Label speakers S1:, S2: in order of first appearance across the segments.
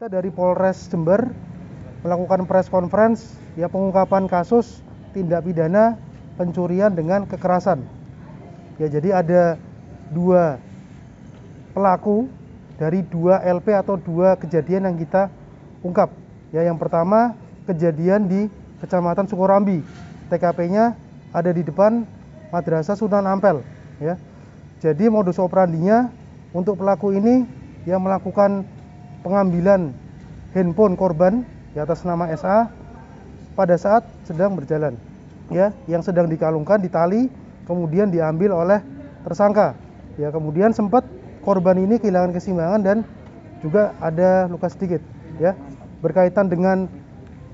S1: Kita dari Polres Jember melakukan press conference ya pengungkapan kasus tindak pidana pencurian dengan kekerasan. Ya, jadi ada dua pelaku dari dua LP atau dua kejadian yang kita ungkap. Ya, yang pertama kejadian di Kecamatan Sukorambi. TKP-nya ada di depan Madrasah Sunan Ampel, ya. Jadi modus operandinya untuk pelaku ini yang melakukan pengambilan handphone korban di atas nama SA pada saat sedang berjalan, ya, yang sedang dikalungkan di tali, kemudian diambil oleh tersangka. Ya, kemudian sempat korban ini kehilangan keseimbangan dan juga ada luka sedikit, ya. Berkaitan dengan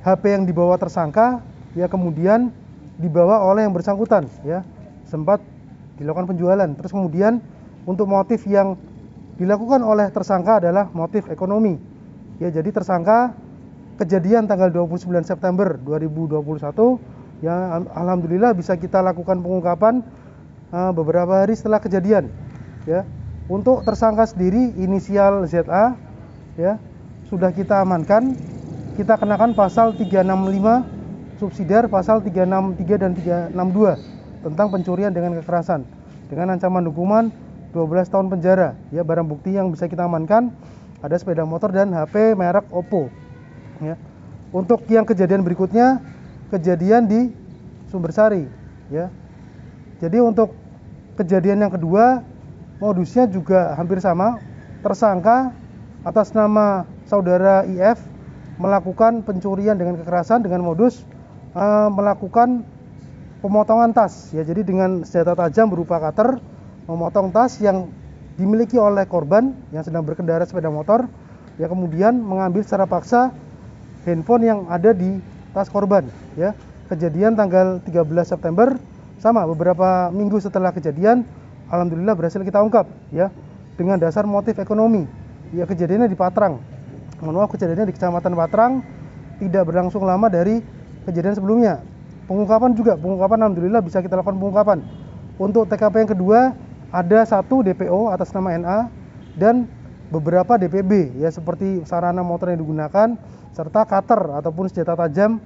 S1: HP yang dibawa tersangka, ya, kemudian dibawa oleh yang bersangkutan, ya. Sempat dilakukan penjualan. Terus kemudian untuk motif yang dilakukan oleh tersangka adalah motif ekonomi. Ya, jadi tersangka kejadian tanggal 29 September 2021 ya, alhamdulillah bisa kita lakukan pengungkapan beberapa hari setelah kejadian, ya. Untuk tersangka sendiri inisial ZA, ya, sudah kita amankan. Kita kenakan pasal 365 subsidiar pasal 363 dan 362 tentang pencurian dengan kekerasan dengan ancaman hukuman 12 tahun penjara. Ya, barang bukti yang bisa kita amankan ada sepeda motor dan HP merek Oppo. Ya. Untuk yang kejadian berikutnya, kejadian di Sumbersari, ya. Jadi untuk kejadian yang kedua, modusnya juga hampir sama. Tersangka atas nama saudara IF melakukan pencurian dengan kekerasan dengan modus melakukan pemotongan tas, ya. Jadi dengan senjata tajam berupa cutter memotong tas yang dimiliki oleh korban yang sedang berkendara sepeda motor, ya, kemudian mengambil secara paksa handphone yang ada di tas korban, ya. Kejadian tanggal 13 September sama beberapa minggu setelah kejadian, alhamdulillah berhasil kita ungkap, ya, dengan dasar motif ekonomi. Ya, kejadiannya di Patrang. Kejadiannya di Kecamatan Patrang, tidak berlangsung lama dari kejadian sebelumnya. Pengungkapan alhamdulillah bisa kita lakukan pengungkapan. Untuk TKP yang kedua ada satu DPO atas nama NA dan beberapa DPB, ya, seperti sarana motor yang digunakan serta cutter ataupun senjata tajam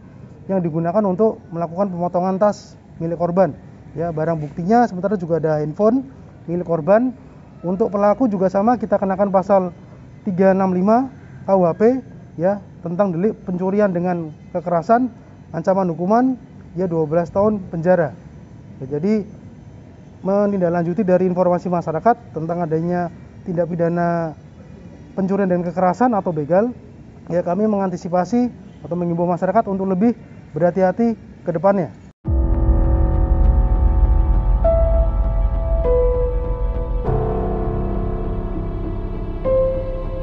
S1: yang digunakan untuk melakukan pemotongan tas milik korban. Ya, barang buktinya sementara juga ada handphone milik korban. Untuk pelaku juga sama, kita kenakan pasal 365 KUHP, ya, tentang delik pencurian dengan kekerasan, ancaman hukuman ya 12 tahun penjara. Ya, jadi menindaklanjuti dari informasi masyarakat tentang adanya tindak pidana pencurian dan kekerasan atau begal, ya, kami mengantisipasi atau mengimbau masyarakat untuk lebih berhati-hati ke depannya.